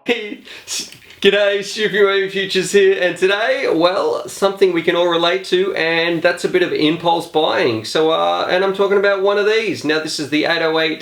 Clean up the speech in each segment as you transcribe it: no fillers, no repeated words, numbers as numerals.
G'day, Stupid UAVfutures here, and today, well, something we can all relate to, and that's a bit of impulse buying. So, and I'm talking about one of these. Now, this is the 808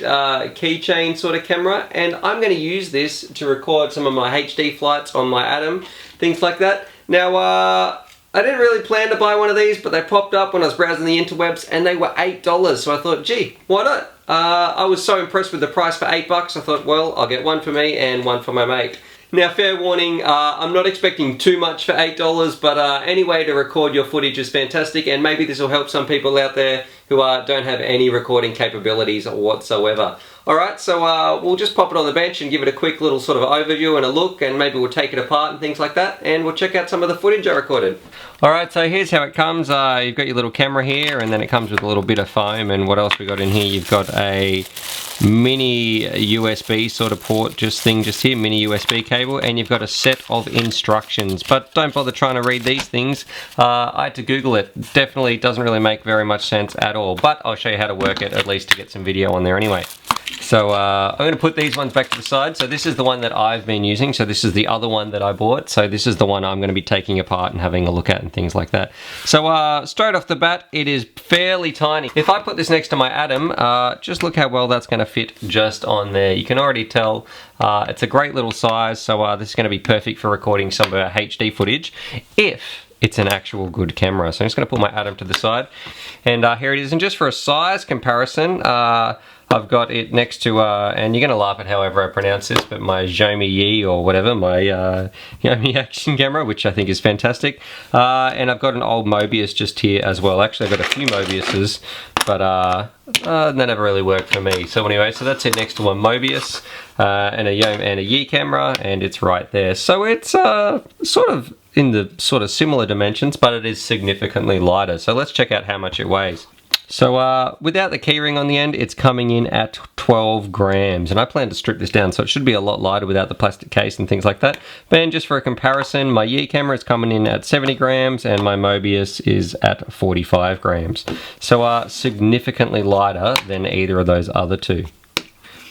keychain sort of camera, and I'm going to use this to record some of my HD flights on my Atom, things like that. Now, I didn't really plan to buy one of these, but they popped up when I was browsing the interwebs, and they were $8, so I thought, gee, why not? I was so impressed with the price for $8, I thought, well, I'll get one for me and one for my mate. Now, fair warning, I'm not expecting too much for $8, but any way to record your footage is fantastic, and maybe this will help some people out there who don't have any recording capabilities whatsoever. Alright, so we'll just pop it on the bench and give it a quick little sort of overview and a look, and maybe we'll take it apart and things like that, and we'll check out some of the footage I recorded. Alright, so here's how it comes. You've got your little camera here, and then it comes with a little bit of foam, and what else we got in here? You've got a mini USB sort of port just here, mini USB cable, and you've got a set of instructions, but don't bother trying to read these things. I had to Google it. Definitely doesn't really make very much sense at all, but I'll show you how to work it, at least to get some video on there anyway. So I'm going to put these ones back to the side. So this is the one that I've been using. So this is the other one that I bought. So this is the one I'm going to be taking apart and having a look at and things like that. So straight off the bat, it is fairly tiny. If I put this next to my Atom, just look how well that's going to fit just on there. You can already tell it's a great little size. So this is going to be perfect for recording some of our HD footage if it's an actual good camera. So I'm just going to put my Atom to the side, and here it is. And just for a size comparison, I've got it next to, and you're going to laugh at however I pronounce this, but my Xiaomi Yi or whatever, my Xiaomi action camera, which I think is fantastic. And I've got an old Mobius just here as well. Actually, I've got a few Mobiuses, but they never really worked for me. So anyway, so that's it next to one Mobius, and a Yi camera, and it's right there. So it's sort of in the sort of similar dimensions, but it is significantly lighter. So let's check out how much it weighs. So without the keyring on the end, it's coming in at 12 grams, and I plan to strip this down, so it should be a lot lighter without the plastic case and things like that. But just for a comparison, my Yi camera is coming in at 70 grams, and my Mobius is at 45 grams. So significantly lighter than either of those other two.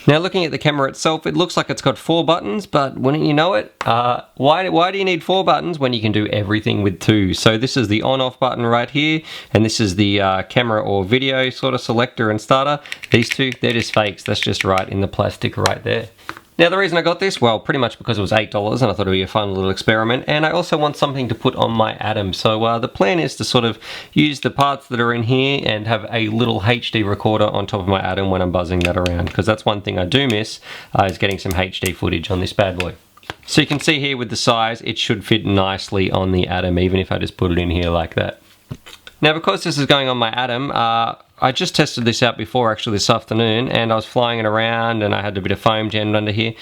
Now, looking at the camera itself, it looks like it's got 4 buttons, but wouldn't you know it, why do you need 4 buttons when you can do everything with 2? So this is the on-off button right here, and this is the camera or video sort of selector and starter. These two, they're just fakes. That's just right in the plastic right there. Now, the reason I got this, well, pretty much because it was $8 and I thought it would be a fun little experiment, and I also want something to put on my Atom. So the plan is to sort of use the parts that are in here and have a little HD recorder on top of my Atom when I'm buzzing that around, because that's one thing I do miss, is getting some HD footage on this bad boy. So you can see here with the size, it should fit nicely on the Atom, even if I just put it in here like that. Now, because this is going on my Atom, I just tested this out before actually this afternoon, and I was flying it around and I had a bit of foam jammed under here.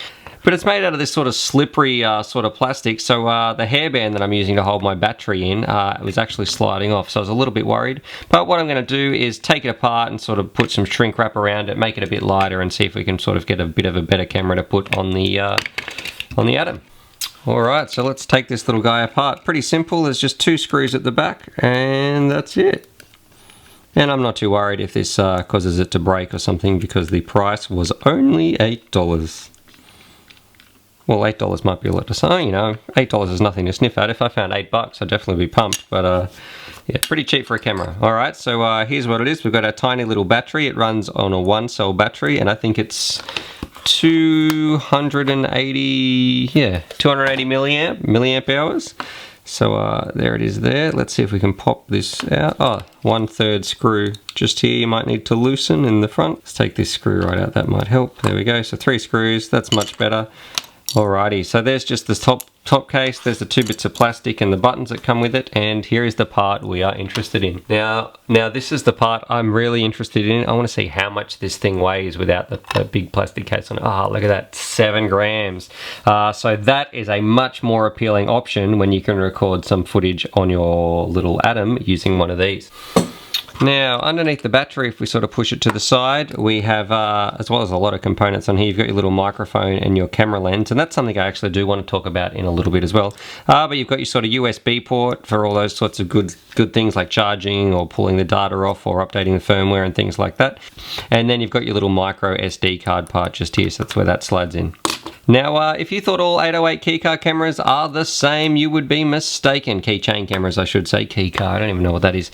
But it's made out of this sort of slippery sort of plastic, so the hairband that I'm using to hold my battery in was actually sliding off, so I was a little bit worried. But what I'm going to do is take it apart and sort of put some shrink wrap around it, make it a bit lighter, and see if we can sort of get a bit of a better camera to put on the Atom. Alright, so let's take this little guy apart. Pretty simple, there's just 2 screws at the back, and that's it. And I'm not too worried if this causes it to break or something, because the price was only $8. Well, $8 might be a lot to say, you know, $8 is nothing to sniff at. If I found $8, I'd definitely be pumped, but yeah, pretty cheap for a camera. Alright, so here's what it is. We've got our tiny little battery. It runs on a 1-cell battery, and I think it's 280 milliamp hours. So there it is there. Let's see if we can pop this out. Oh, 1/3 screw just here you might need to loosen in the front. Let's take this screw right out, that might help. There we go, so 3 screws, that's much better. Alrighty, so there's just this top case, there's the 2 bits of plastic and the buttons that come with it, and here is the part we are interested in. Now this is the part I'm really interested in. I want to see how much this thing weighs without the big plastic case on it. Oh, look at that, 7 grams. So that is a much more appealing option when you can record some footage on your little Atom using one of these. Now, underneath the battery, if we sort of push it to the side, we have, as well as a lot of components on here, you've got your little microphone and your camera lens, and that's something I actually do want to talk about in a little bit as well. But you've got your sort of USB port for all those sorts of good things like charging or pulling the data off or updating the firmware and things like that. And then you've got your little micro SD card part just here, so that's where that slides in. Now, if you thought all 808 keycard cameras are the same, you would be mistaken. Keychain cameras, I should say. Keycard, I don't even know what that is.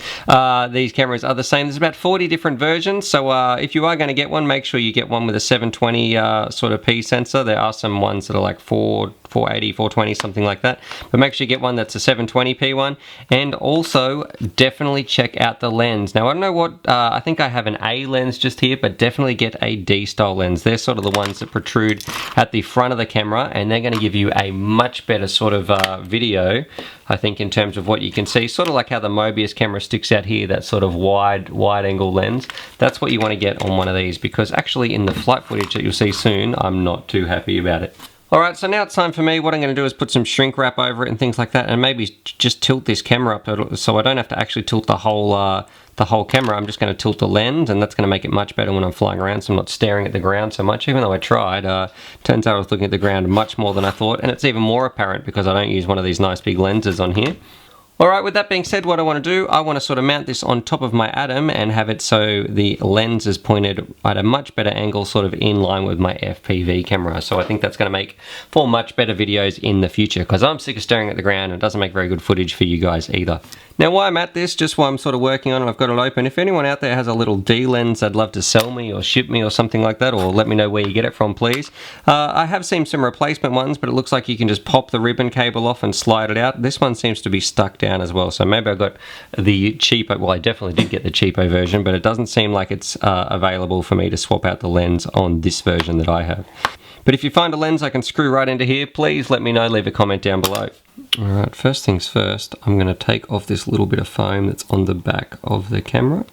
These cameras are the same. There's about 40 different versions, so if you are going to get one, make sure you get one with a 720 sort of P sensor. There are some ones that are like 480, 420, something like that. But make sure you get one that's a 720p one. And also, definitely check out the lens. Now, I don't know what, I think I have an A lens just here, but definitely get a D style lens. They're sort of the ones that protrude at the front of the camera, and they're going to give you a much better sort of video, I think, in terms of what you can see. Sort of like how the Mobius camera sticks out here, that sort of wide angle lens. That's what you want to get on one of these, because actually in the flight footage that you'll see soon, I'm not too happy about it. Alright, so now it's time for me. What I'm going to do is put some shrink wrap over it and things like that, and maybe just tilt this camera up so I don't have to actually tilt the whole camera. I'm just going to tilt the lens, and that's going to make it much better when I'm flying around, so I'm not staring at the ground so much. Even though I tried, turns out I was looking at the ground much more than I thought, and it's even more apparent because I don't use one of these nice big lenses on here. Alright, with that being said, what I want to do, I want to sort of mount this on top of my Atom and have it so the lens is pointed at a much better angle, sort of in line with my FPV camera. So I think that's going to make for much better videos in the future, because I'm sick of staring at the ground and it doesn't make very good footage for you guys either. Now, while I'm at this, just while I'm sort of working on it, I've got it open. If anyone out there has a little D lens they'd love to sell me or ship me or something like that, or let me know where you get it from, please. I have seen some replacement ones, but it looks like you can just pop the ribbon cable off and slide it out. This one seems to be stuck down as well, so maybe I got the cheapo, well, I definitely did get the cheapo version, but it doesn't seem like it's available for me to swap out the lens on this version that I have. But if you find a lens I can screw right into here, please let me know, leave a comment down below. Alright, first things first, I'm going to take off this little bit of foam that's on the back of the camera.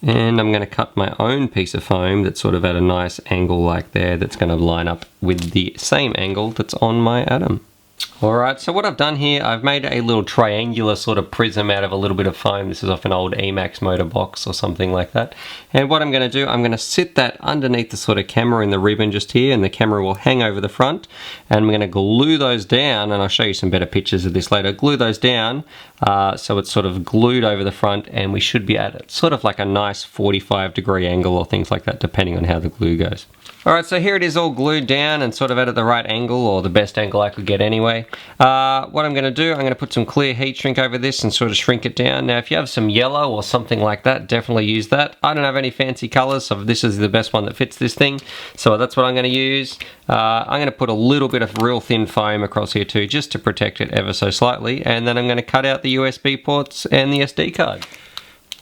And I'm going to cut my own piece of foam that's sort of at a nice angle like there, that's going to line up with the same angle that's on my Atom. Alright, so what I've done here, I've made a little triangular sort of prism out of a little bit of foam. This is off an old Emax motor box or something like that. And what I'm going to do, I'm going to sit that underneath the sort of camera in the ribbon just here, and the camera will hang over the front. And I'm going to glue those down, and I'll show you some better pictures of this later. Glue those down so it's sort of glued over the front, and we should be at sort of like a nice 45-degree angle or things like that, depending on how the glue goes. Alright, so here it is all glued down and sort of at the right angle, or the best angle I could get anyway. What I'm going to do, I'm going to put some clear heat shrink over this and sort of shrink it down. Now, if you have some yellow or something like that, definitely use that. I don't have any fancy colors, so this is the best one that fits this thing. So that's what I'm going to use. I'm going to put a little bit of real thin foam across here too, just to protect it ever so slightly. And then I'm going to cut out the USB ports and the SD card.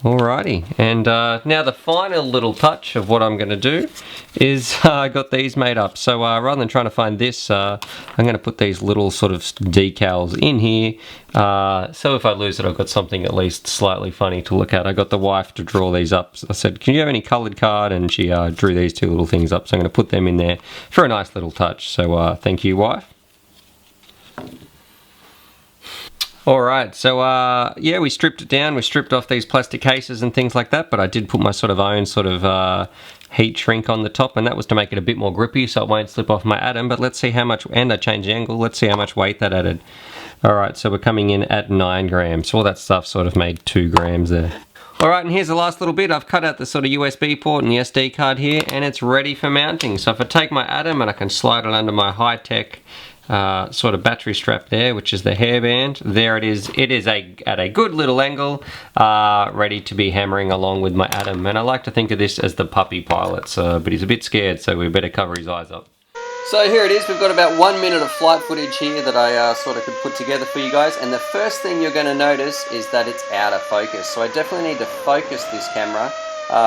Alrighty, and now the final little touch of what I'm going to do is I got these made up. So rather than trying to find this, I'm going to put these little sort of decals in here. So if I lose it, I've got something at least slightly funny to look at. I got the wife to draw these up. So I said, can you have any coloured card? And she drew these two little things up. So I'm going to put them in there for a nice little touch. So thank you, wife. Alright, so yeah, we stripped it down, we stripped off these plastic cases and things like that, but I did put my sort of own sort of heat shrink on the top, and that was to make it a bit more grippy so it won't slip off my Atom. But let's see how much, and I changed the angle, let's see how much weight that added. Alright, so we're coming in at 9 grams, so all that stuff sort of made 2 grams there. Alright, and here's the last little bit. I've cut out the sort of USB port and the SD card here, and it's ready for mounting. So if I take my Atom and I can slide it under my high-tech sort of battery strap there, which is the hairband. There it is. It is at a good little angle, ready to be hammering along with my Atom. And I like to think of this as the puppy pilot, but he's a bit scared, so we better cover his eyes up. So here it is. We've got about 1 minute of flight footage here that I sort of could put together for you guys. And the first thing you're going to notice is that it's out of focus. So I definitely need to focus this camera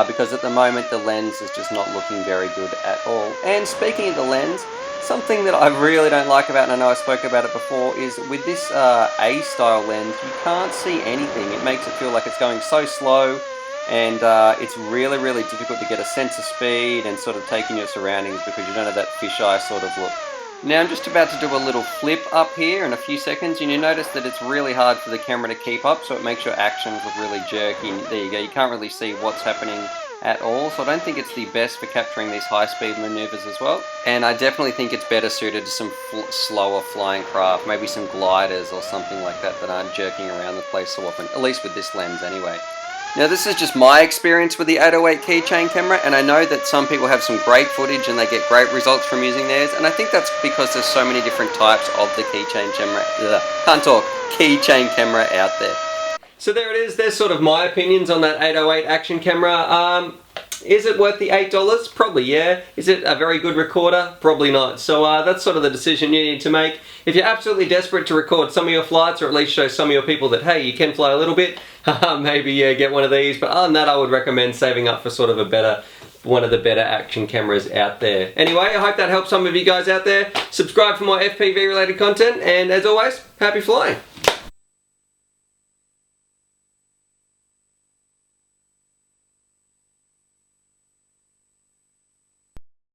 because at the moment the lens is just not looking very good at all. And speaking of the lens, something that I really don't like about, and I know I spoke about it before, is with this A-style lens, you can't see anything. It makes it feel like it's going so slow, and it's really, really difficult to get a sense of speed and sort of take in your surroundings because you don't have that fisheye sort of look. Now I'm just about to do a little flip up here in a few seconds, and you notice that it's really hard for the camera to keep up, so it makes your actions look really jerky. There you go, you can't really see what's happening at all, so I don't think it's the best for capturing these high-speed maneuvers as well. And I definitely think it's better suited to some slower flying craft, maybe some gliders or something like that that aren't jerking around the place so often, at least with this lens anyway. Now this is just my experience with the 808 keychain camera, and I know that some people have some great footage and they get great results from using theirs, and I think that's because there's so many different types of the keychain camera, keychain camera out there. So there it is, there's sort of my opinions on that 808 action camera. Is it worth the $8? Probably, yeah. Is it a very good recorder? Probably not. So that's sort of the decision you need to make. If you're absolutely desperate to record some of your flights, or at least show some of your people that, hey, you can fly a little bit, maybe get one of these. But other than that, I would recommend saving up for sort of one of the better action cameras out there. Anyway, I hope that helps some of you guys out there. Subscribe for more FPV related content, and as always, happy flying.